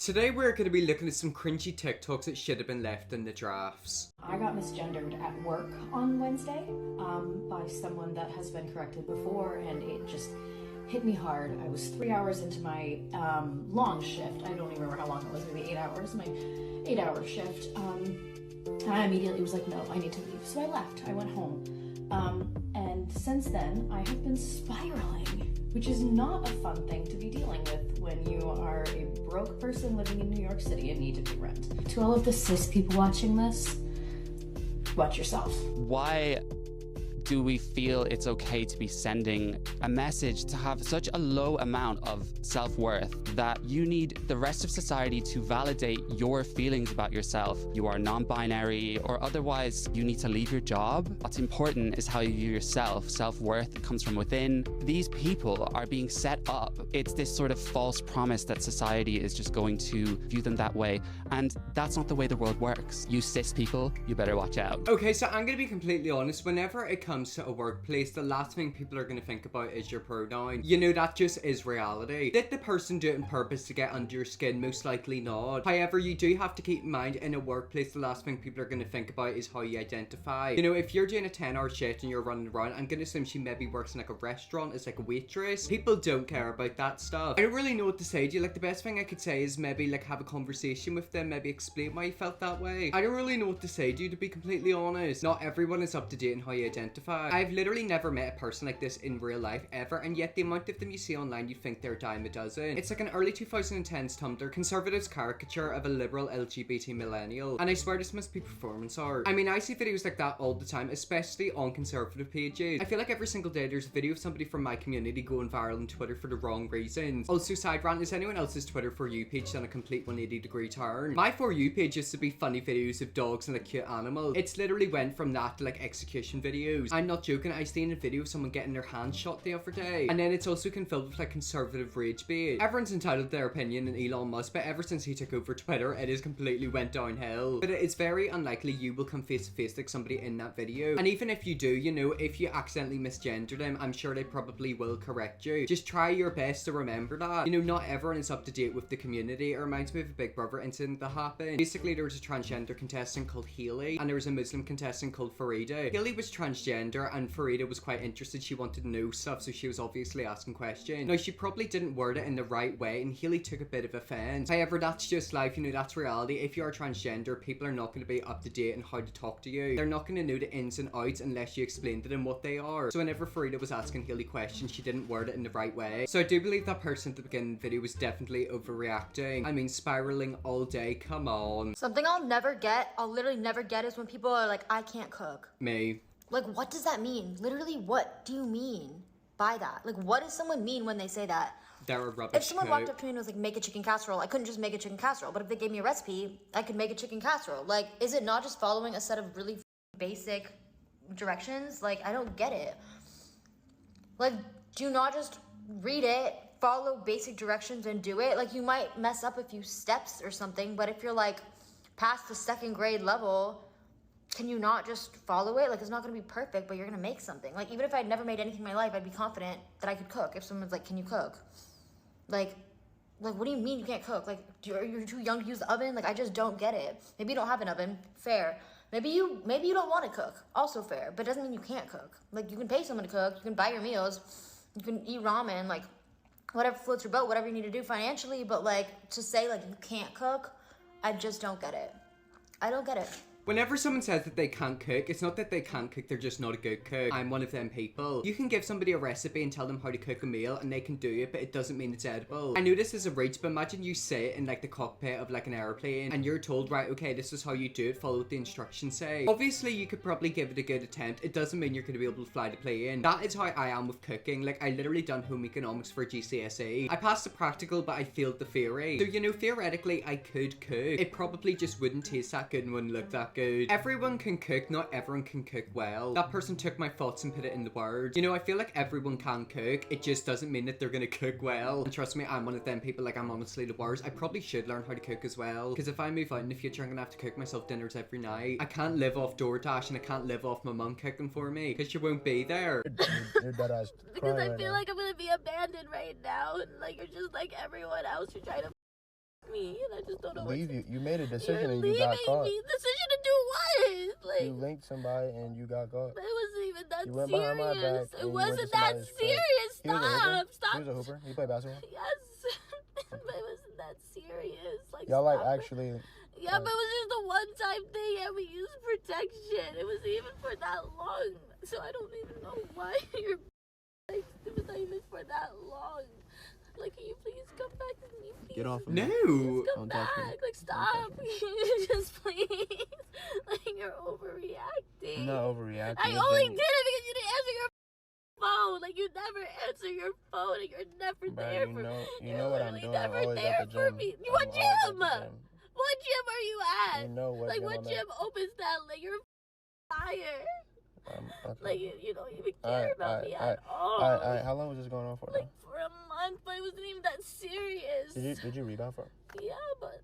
Today we're going to be looking at some cringy TikToks that should have been left in the drafts. I got misgendered at work on Wednesday by someone that has been corrected before, and it just hit me hard. I was 3 hours into my long shift. I don't even remember how long it was, maybe 8 hours, my 8-hour shift. And I immediately was like, no, I need to leave. So I left. I went home. And since then, I have been spiraling, which is not a fun thing to be dealing with when you are a broke person living in New York City and need to pay rent. To all of the cis people watching this, watch yourself. Why do we feel it's okay to be sending a message to have such a low amount of self-worth that you need the rest of society to validate your feelings about yourself? You are non-binary or otherwise you need to leave your job. What's important is how you view yourself. Self-worth comes from within. These people are being set up. It's this sort of false promise that society is just going to view them that way. And that's not the way the world works. You cis people, you better watch out. Okay, so I'm going to be completely honest. Whenever it comes to a workplace, the last thing people are going to think about is your pronoun. You know, that just is reality. Did the person do it on purpose to get under your skin? Most likely not. However, you do have to keep in mind in a workplace, the last thing people are going to think about is how you identify. You know, if you're doing a 10-hour shift and you're running around, I'm going to assume she maybe works in like a restaurant as like a waitress. People don't care about that stuff. I don't really know what to say to you. Like, the best thing I could say is maybe like have a conversation with them, maybe explain why you felt that way. I don't really know what to say to you, to be completely honest. Not everyone is up to date in how you identify. I've literally never met a person like this in real life ever, and yet the amount of them you see online, you'd think they're a dime a dozen. It's like an early 2010s Tumblr conservatives caricature of a liberal LGBT millennial, and I swear this must be performance art. I mean, I see videos like that all the time, especially on conservative pages. I feel like every single day there's a video of somebody from my community going viral on Twitter for the wrong reasons. Also, side rant, is anyone else's Twitter For You page done a complete 180-degree turn? My For You page used to be funny videos of dogs and like cute animals. It's literally went from that to like execution videos. I'm not joking, I seen a video of someone getting their hand shot the other day, and then it's also been filled with like conservative rage bait. Everyone's entitled to their opinion in Elon Musk, but ever since he took over Twitter, it has completely went downhill. But it's very unlikely you will come face to face like somebody in that video, and even if you do, you know, if you accidentally misgender them, I'm sure they probably will correct you. Just try your best to remember that. You know, not everyone is up to date with the community. It reminds me of a Big Brother incident that happened. Basically, there was a transgender contestant called Haley, and there was a Muslim contestant called Farida. Haley was transgender, and Farida was quite interested. She wanted to know stuff, so she was obviously asking questions. Now, she probably didn't word it in the right way, and Haley took a bit of offense. However, that's just life, you know, that's reality. If you are transgender, people are not going to be up to date on how to talk to you. They're not going to know the ins and outs unless you explain to them what they are. So whenever Farida was asking Haley questions, she didn't word it in the right way. So I do believe that person at the beginning of the video was definitely overreacting. I mean, spiraling all day, come on. Something I'll literally never get is when people are like, I can't cook. Me. Like, what does that mean? Literally, what do you mean by that? Like, what does someone mean when they say that? They're a rubbish If someone walked up to me and was like, make a chicken casserole, I couldn't just make a chicken casserole. But if they gave me a recipe, I could make a chicken casserole. Like, is it not just following a set of really basic directions? Like, I don't get it. Like, do not just read it, follow basic directions and do it. Like, you might mess up a few steps or something, but if you're like past the second grade level, can you not just follow it? Like, it's not going to be perfect, but you're going to make something. Like, even if I'd never made anything in my life, I'd be confident that I could cook. If someone's like, can you cook? Like, what do you mean you can't cook? Like, you're too young to use the oven? Like, I just don't get it. Maybe you don't have an oven. Fair. Maybe you don't want to cook. Also fair. But it doesn't mean you can't cook. Like, you can pay someone to cook. You can buy your meals. You can eat ramen. Like, whatever floats your boat, whatever you need to do financially. But, like, to say, like, you can't cook, I just don't get it. I don't get it. Whenever someone says that they can't cook, it's not that they can't cook, they're just not a good cook. I'm one of them people. You can give somebody a recipe and tell them how to cook a meal and they can do it, but it doesn't mean it's edible. I know this is a reach, but imagine you sit in like the cockpit of like an airplane and you're told, right, okay, this is how you do it, follow what the instructions say. Obviously, you could probably give it a good attempt. It doesn't mean you're going to be able to fly the plane. That is how I am with cooking. Like, I literally done home economics for GCSE. I passed the practical, but I failed the theory. So, you know, theoretically, I could cook. It probably just wouldn't taste that good and wouldn't look that good. Everyone can cook, not everyone can cook well. That person took my thoughts and put it in the words. You know, I feel like everyone can cook. It just doesn't mean that they're gonna cook well. And trust me, I'm one of them people, like, I'm honestly the worst. I probably should learn how to cook as well. Because if I move out in the future, I'm gonna have to cook myself dinners every night. I can't live off DoorDash and I can't live off my mum cooking for me. Because she won't be there. You're dead ass Because I feel like I'm gonna be abandoned right now. And like, you're just like everyone else. You're trying to me, and I just don't know. Leave you. You made a decision You're and you got leaving caught. me. Decision to do what? Like, You linked somebody and you got caught. it wasn't even that You went behind my back serious. and It you went to wasn't that somebody's crib. serious. He was a Stop. hooper? Stop. He was a hooper? He played basketball? Yes. But it wasn't that serious. Like, Y'all like stop it. actually... Yeah, but it was just a one-time thing, and we used protection. It wasn't even for that long, so I don't even know why you're like, it was not even for that long. Like, can you please come back to me, please? Get off of me. No. Please come Don't touch me. back. Like, stop. Just please. Like, you're overreacting. I'm not overreacting. I It's only been- did it because you didn't answer your phone. Like, you never answer your phone, and you're never Bruh, there you for know, me. you You're know what I'm literally doing. I'm never always there at the for gym. me. I'm What always at gym? the gym. What gym are you at? You know what Like, gym what I'm gym at. opens that? Like, you're fire. Okay. Like, you don't even Alright, care about me alright, at all. Alright, how long was this going on for? Like, for a month, but it wasn't even that serious. Did you read off her? Yeah, but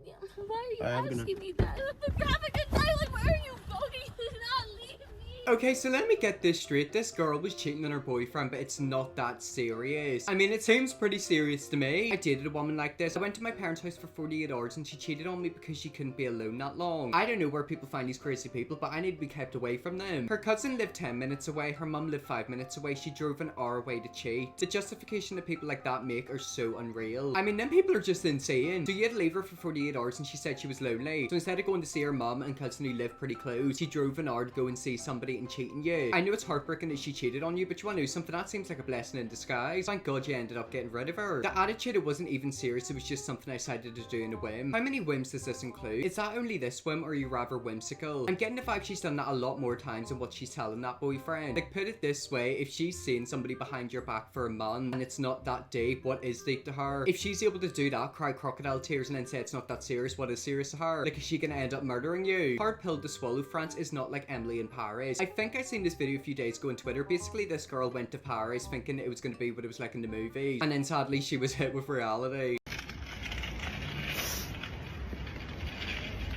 yeah, why are Alright, have you a good asking me that? The graphic is like, where are you going? Do not leave me. Okay, so let me get this straight. This girl was cheating on her boyfriend, but it's not that serious. I mean, it seems pretty serious to me. I dated a woman like this. I went to my parents' house for 48 hours and she cheated on me because she couldn't be alone that long. I don't know where people find these crazy people, but I need to be kept away from them. Her cousin lived 10 minutes away. Her mum lived 5 minutes away. She drove an hour away to cheat. The justification that people like that make are so unreal. I mean, them people are just insane. So you had to leave her for 48 hours and she said she was lonely. So instead of going to see her mum and cousin who lived pretty close, she drove an hour to go and see somebody and cheating you. I know it's heartbreaking that she cheated on you, but you want to know something? That seems like a blessing in disguise. Thank God you ended up getting rid of her. The attitude, it wasn't even serious. It was just something I decided to do in a whim. How many whims does this include? Is that only this whim, or are you rather whimsical? I'm getting the vibe she's done that a lot more times than what she's telling that boyfriend. Like, put it this way, if she's seen somebody behind your back for a month and it's not that deep, what is deep to her? If she's able to do that, cry crocodile tears and then say it's not that serious, what is serious to her? Like, is she gonna end up murdering you? Hard pill to swallow. France is not like Emily in Paris. I think I seen this video a few days ago on Twitter. Basically, this girl went to Paris thinking it was going to be what it was like in the movies, and then sadly she was hit with reality.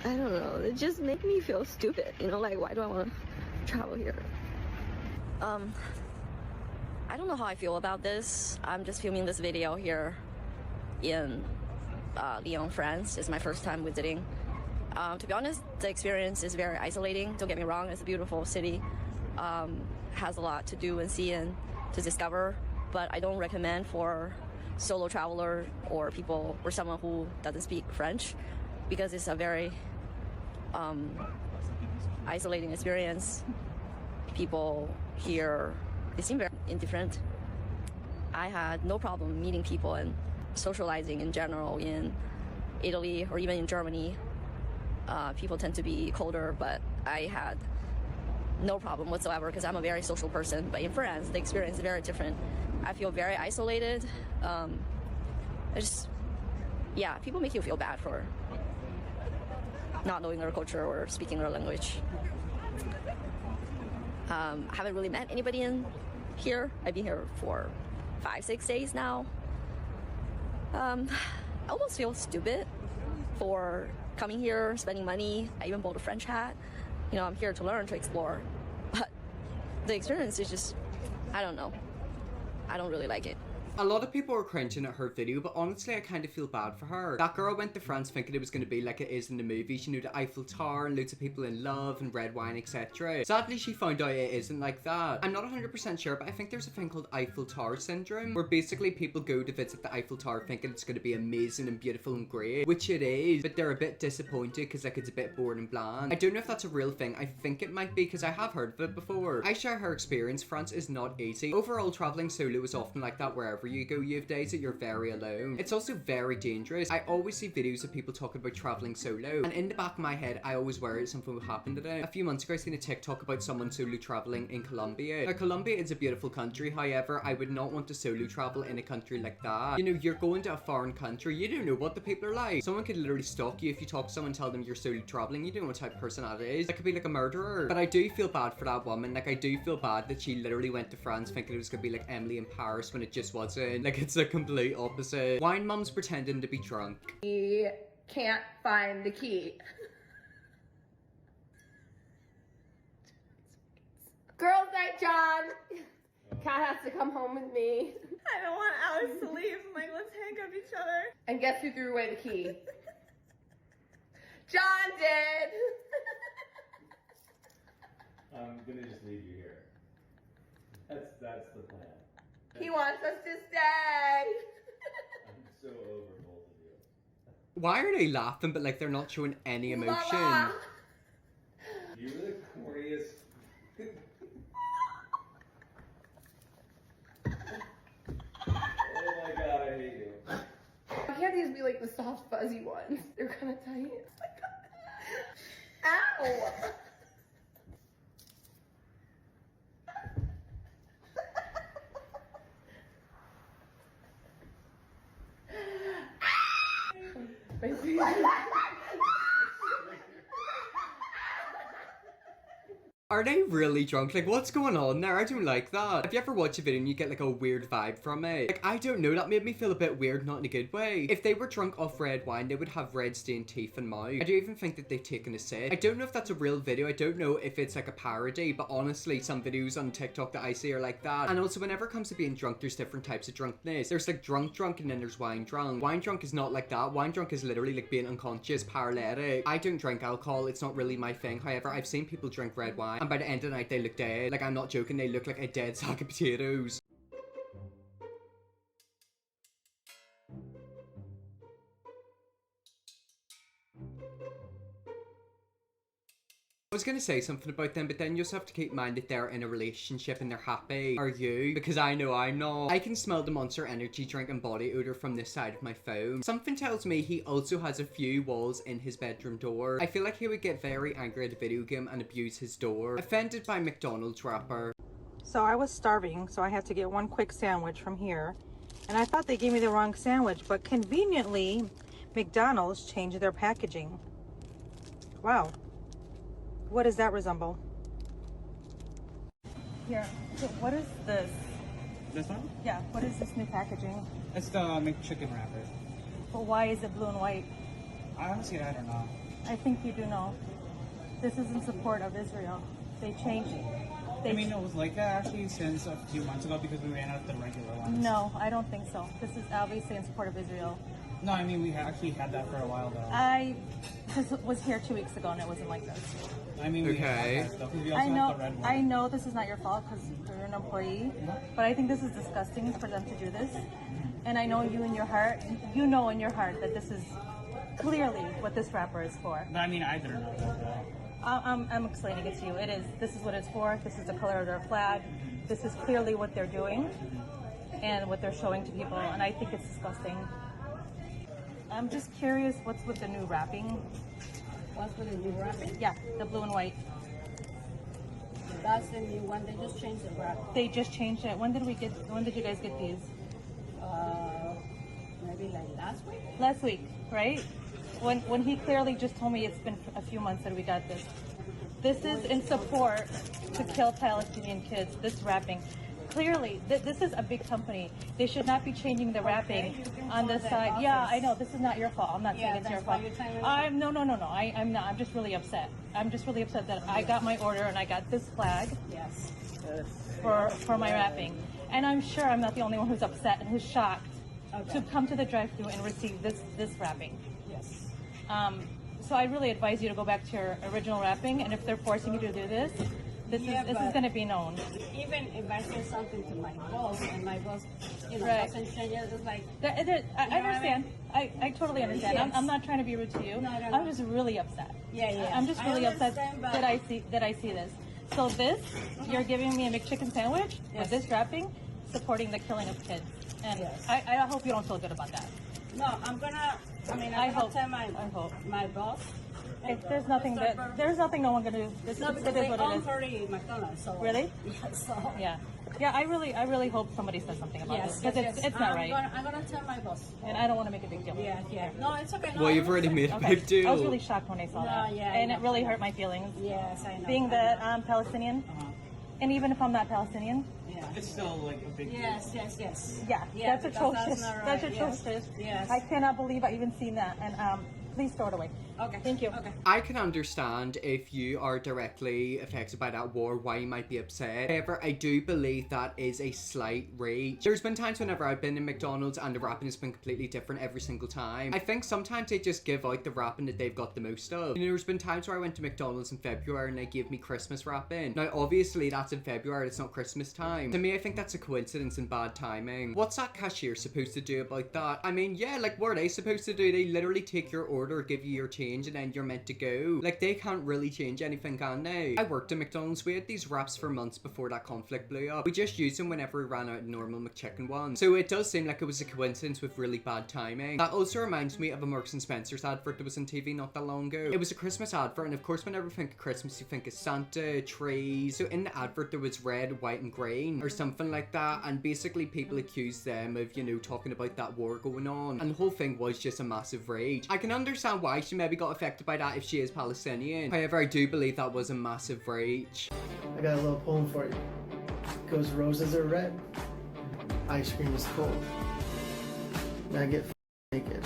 I don't know, it just makes me feel stupid, you know, like, why do I want to travel here? I don't know how I feel about this. I'm just filming this video here in Lyon, France. It's my first time visiting. To be honest, the experience is very isolating. Don't get me wrong, it's a beautiful city. Has a lot to do and see and to discover, but I don't recommend for solo traveler or people or someone who doesn't speak French, because it's a very isolating experience. People here, they seem very indifferent. I had no problem meeting people and socializing in general in Italy or even in Germany. People tend to be colder, but I had no problem whatsoever because I'm a very social person. But in France, the experience is very different. I feel very isolated. People make you feel bad for not knowing their culture or speaking their language. I haven't really met anybody in here. I've been here for 5-6 days now. I almost feel stupid for coming here, spending money. I even bought a French hat. You know, I'm here to learn, to explore. But the experience is just, I don't know. I don't really like it. A lot of people were cringing at her video, but honestly I kind of feel bad for her. That girl went to France thinking it was going to be like it is in the movies, you know, the Eiffel Tower and loads of people in love and red wine, etc. Sadly she found out it isn't like that. I'm not 100% sure, but I think there's a thing called Eiffel Tower syndrome, where basically people go to visit the Eiffel Tower thinking it's going to be amazing and beautiful and great, which it is, but they're a bit disappointed because like it's a bit boring and bland. I don't know if that's a real thing. I think it might be because I have heard of it before. I share her experience. France is not easy. Overall, traveling solo is often like that. Wherever you go, you have days that you're very alone. It's also very dangerous. I always see videos of people talking about traveling solo, and in the back of my head I always worry something will happen to them. A few months ago I seen a TikTok about someone solo traveling in Colombia. Now Colombia is a beautiful country, however I would not want to solo travel in a country like that. You know, you're going to a foreign country, you don't know what the people are like. Someone could literally stalk you if you talk to someone, tell them you're solo traveling, you don't know what type of person that is. That could be like a murderer. But I do feel bad for that woman. Like, I do feel bad that she literally went to France thinking it was gonna be like Emily in Paris when it just wasn't. Like, it's a complete opposite. Wine mom's pretending to be drunk. He can't find the key. Girls' night, John. Kat has to come home with me. I don't want Alex to leave. I'm like, let's handcuff each other. And guess who threw away the key? John did. I'm gonna just leave you here. That's the plan. He wants us to stay. I'm so over both of you. Why are they laughing but like they're not showing any emotion? Mama. You're the corniest. Oh my god, I hate you. Why can't these be like the soft fuzzy ones? They're kind of tight. Ow! Are they really drunk? Like, what's going on there? I don't like that. Have you ever watched a video and you get like a weird vibe from it? Like, I don't know, that made me feel a bit weird, not in a good way. If they were drunk off red wine, they would have red stained teeth and mouth. I don't even think that they've taken a sip. I don't know if that's a real video. I don't know if it's like a parody, but honestly, some videos on TikTok that I see are like that. And also, whenever it comes to being drunk, there's different types of drunkenness. There's like drunk and then there's wine drunk. Wine drunk is not like that. Wine drunk is literally like being unconscious, paralytic. I don't drink alcohol. It's not really my thing. However, I've seen people drink red wine and by the end of the night, they look dead. Like, I'm not joking, they look like a dead sack of potatoes. I was gonna say something about them, but then you also have to keep in mind that they're in a relationship and they're happy. Are you? Because I know I'm not. I can smell the Monster Energy drink and body odor from this side of my phone. Something tells me he also has a few walls in his bedroom door. I feel like he would get very angry at a video game and abuse his door. Offended by McDonald's wrapper. So I was starving, so I had to get one quick sandwich from here. And I thought they gave me the wrong sandwich, but conveniently, McDonald's changed their packaging. Wow. What does that resemble? Here, so what is this? This one? Yeah, what is this new packaging? It's the McChicken wrapper. But why is it blue and white? Honestly, I don't know. I think you do know. This is in support of Israel. They changed it. I mean, it was like that actually since a few months ago because we ran out of the regular ones. No, I don't think so. This is obviously in support of Israel. No, I mean, we actually had that for a while though. This was here 2 weeks ago and it wasn't like this. I mean, we had that stuff, 'cause we also I know, had the red one. I know this is not your fault because you're an employee, but I think this is disgusting for them to do this. And I know you in your heart, you know in your heart that this is clearly what this wrapper is for. But I mean, I didn't know about that. I'm explaining it to you. It is. This is what it's for. This is the color of their flag. This is clearly what they're doing and what they're showing to people. And I think it's disgusting. I'm just curious, what's with the new wrapping? What's with the new wrapping? Yeah, the blue and white. That's the new one. They just changed the wrap. They just changed it. When did you guys get these? Maybe like last week. Last week, right? When he clearly just told me it's been a few months that we got this. This is in support to kill Palestinian kids, this wrapping. Clearly, this is a big company. They should not be changing the wrapping on the side. Yeah, I know, this is not your fault. I'm not saying it's your fault. No. I'm not. I'm just really upset. I'm just really upset that I got my order and I got this flag. Yes. For my wrapping. And I'm sure I'm not the only one who's upset and who's shocked to come to the drive-thru and receive this wrapping. Yes. So I really advise you to go back to your original wrapping, and if they're forcing you to do this, this is going to be known. Even if I say something to my boss, and my boss, Right. doesn't change it, it's like... I understand. I totally understand. Yes. I'm not trying to be rude to you. No. I'm just really upset. Yeah. I'm just really upset but... that I see this. So this, you're giving me a McChicken sandwich with this wrapping, supporting the killing of kids. And I hope you don't feel good about that. No, I'm gonna tell my boss. If there's nothing no one gonna do. This No, is because what they it own is. 30 McDonald's. So Really? Yeah. So. Yeah. I really hope somebody says something about this because it's not right. I'm gonna tell my boss. And I don't want to make a big deal. Yeah. No, it's okay. No, Well, you've already made a big deal. I was really shocked when I saw that. And it really hurt my feelings. Yes, I know. Being that I'm Palestinian, and even if I'm not Palestinian, It's still like a big deal. Yes. yeah, that's atrocious. That's not right. That's atrocious. Yes. I cannot believe I even seen that. And please throw it away. Okay. Thank you. Okay. I can understand if you are directly affected by that war, why you might be upset. However, I do believe that is a slight reach. There's been times whenever I've been in McDonald's and the wrapping has been completely different every single time. I think sometimes they just give out the wrapping that they've got the most of. You know, there's been times where I went to McDonald's in February and they gave me Christmas wrapping. Now, obviously, that's in February, it's not Christmas time. To me, I think that's a coincidence and bad timing. What's that cashier supposed to do about that? I mean, yeah, like, what are they supposed to do? They literally take your order, give you your change, and then you're meant to go. Like, they can't really change anything, can they? I worked at McDonald's. We had these wraps for months before that conflict blew up. We just used them whenever we ran out of normal McChicken ones. So it does seem like it was a coincidence with really bad timing. That also reminds me of a Marks and Spencer's advert that was on TV not that long ago. It was a Christmas advert, and of course, whenever you think of Christmas, you think of Santa, trees. So in the advert, there was red, white, and green, or something like that. And basically, people accused them of, you know, talking about that war going on. And the whole thing was just a massive rage. I can understand why she maybe got affected by that if she is Palestinian. However, I do believe that was a massive rage. I got a little poem for you. It goes, roses are red, ice cream is cold. Now get naked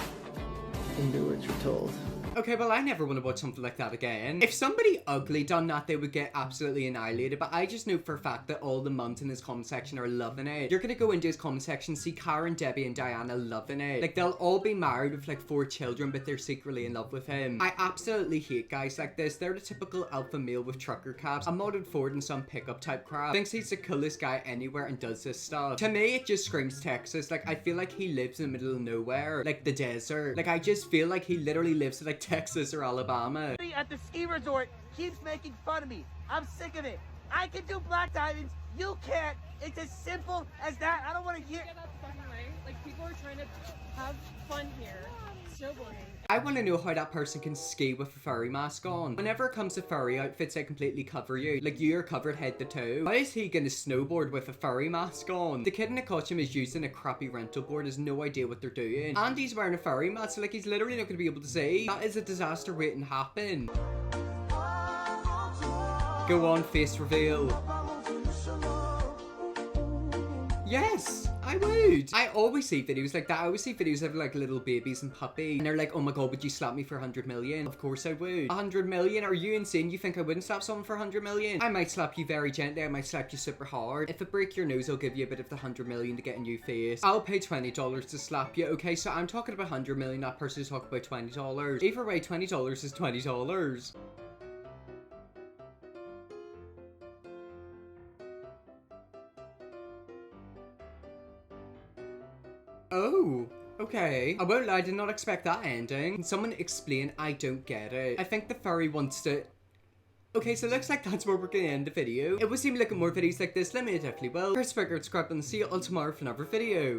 and do what you're told. Okay, well, I never want to watch something like that again. If somebody ugly done that, they would get absolutely annihilated, but I just know for a fact that all the mums in his comment section are loving it. You're gonna go into his comment section, see Karen, Debbie, and Diana loving it. Like, they'll all be married with like 4 children, but they're secretly in love with him. I absolutely hate guys like this. They're the typical alpha male with trucker caps, a modded Ford and some pickup type crap. Thinks he's the coolest guy anywhere and does this stuff. To me, it just screams Texas. Like, I feel like he lives in the middle of nowhere, like the desert. Like, I just feel like he literally lives in like Texas or Alabama. At the ski resort keeps making fun of me. I'm sick of it. I can do black diamonds. You can't. It's as simple as that. I don't want to hear. Like, people are trying to have fun here. Snowboarding. I want to know how that person can ski with a furry mask on. Whenever it comes to furry outfits that completely cover you, like you're covered head to toe, how is he gonna snowboard with a furry mask on? The kid in the costume is using a crappy rental board, has no idea what they're doing. And he's wearing a furry mask, so like he's literally not gonna be able to see. That is a disaster waiting to happen. Go on, face reveal. Yes, I would. I always see videos like that. I always see videos of like little babies and puppies, and they're like, oh my god, would you slap me for 100 million? Of course I would. 100 million? Are you insane? You think I wouldn't slap someone for 100 million? I might slap you very gently. I might slap you super hard. If I break your nose, I'll give you a bit of the 100 million to get a new face. I'll pay $20 to slap you. Okay, so I'm talking about 100 million. That person's talking about $20. Either way, $20 is $20. Oh, okay. I won't lie, I did not expect that ending. Can someone explain? I don't get it. I think the furry wants to... Okay, so it looks like that's where we're gonna end the video. It would seem like more videos like this, let me know definitely will. Chris Figure, subscribe and see you all tomorrow for another video.